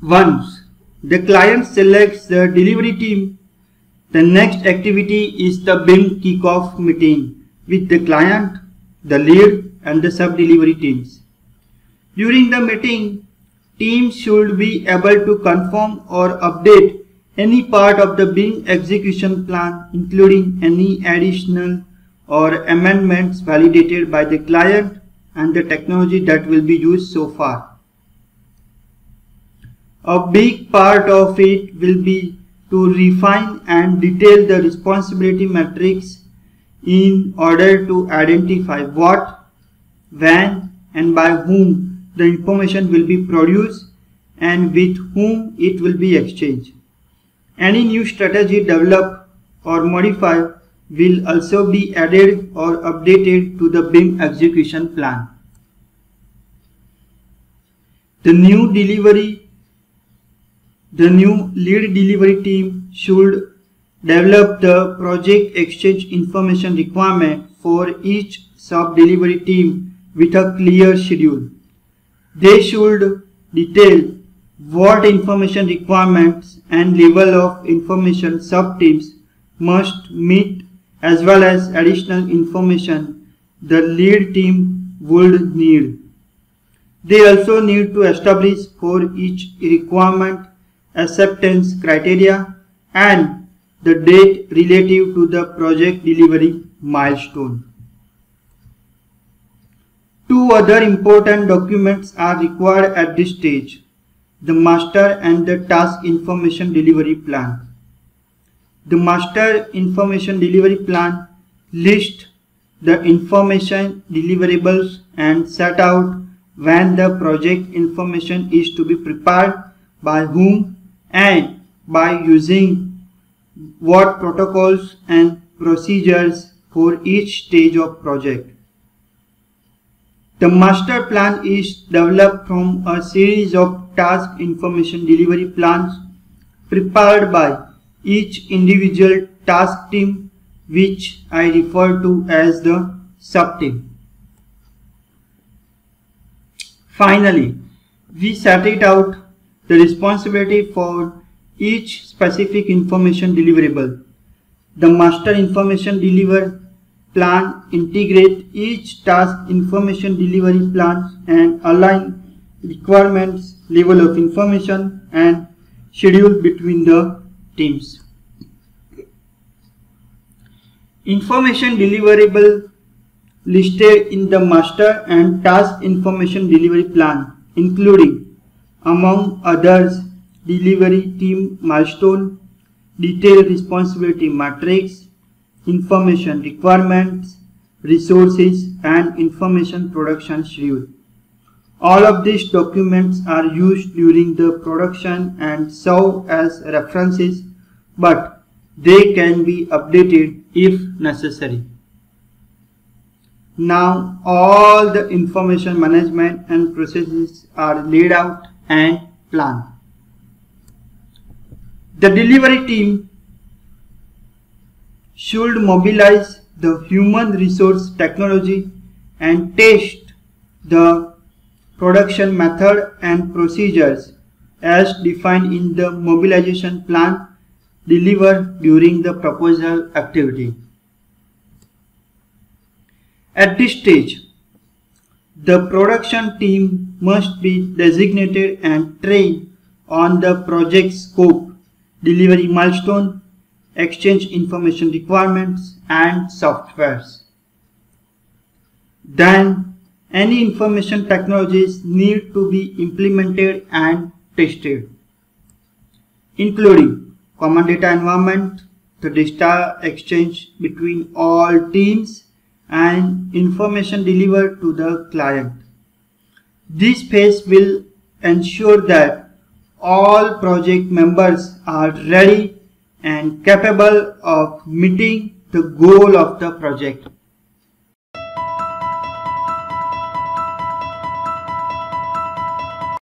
Once the client selects the delivery team, the next activity is the BIM kickoff meeting with the client, the lead and the sub-delivery teams. During the meeting, teams should be able to confirm or update any part of the BIM execution plan, including any additional or amendments validated by the client and the technology that will be used so far. A big part of it will be to refine and detail the responsibility matrix in order to identify what, when and by whom the information will be produced and with whom it will be exchanged. Any new strategy developed or modified will also be added or updated to the BIM execution plan. The new lead delivery team should develop the project exchange information requirement for each sub-delivery team with a clear schedule. They should detail what information requirements and level of information sub-teams must meet, as well as additional information the lead team would need. They also need to establish for each requirement acceptance criteria and the date relative to the project delivery milestone. Two other important documents are required at this stage: the master and the task information delivery plan. The master information delivery plan lists the information deliverables and set out when the project information is to be prepared, by whom, and by using what protocols and procedures for each stage of project. The master plan is developed from a series of task information delivery plans prepared by each individual task team, which I refer to as the sub-team. Finally, we set it out the responsibility for each specific information deliverable. The master information delivery plan integrates each task information delivery plan and align requirements, level of information and schedule between the teams. Information deliverable listed in the master and task information delivery plan, including, among others, delivery team milestone, detailed responsibility matrix, information requirements, resources, and information production schedule. All of these documents are used during the production and serve as references, but they can be updated if necessary. Now all the information management and processes are laid out and planned. The delivery team should mobilize the human resource technology and test the production method and procedures as defined in the mobilization plan delivered during the proposal activity. At this stage, the production team must be designated and trained on the project scope, delivery milestone, exchange information requirements, and softwares. Then, any information technologies need to be implemented and tested, including common data environment, the data exchange between all teams, and information delivered to the client. This phase will ensure that all project members are ready and capable of meeting the goal of the project.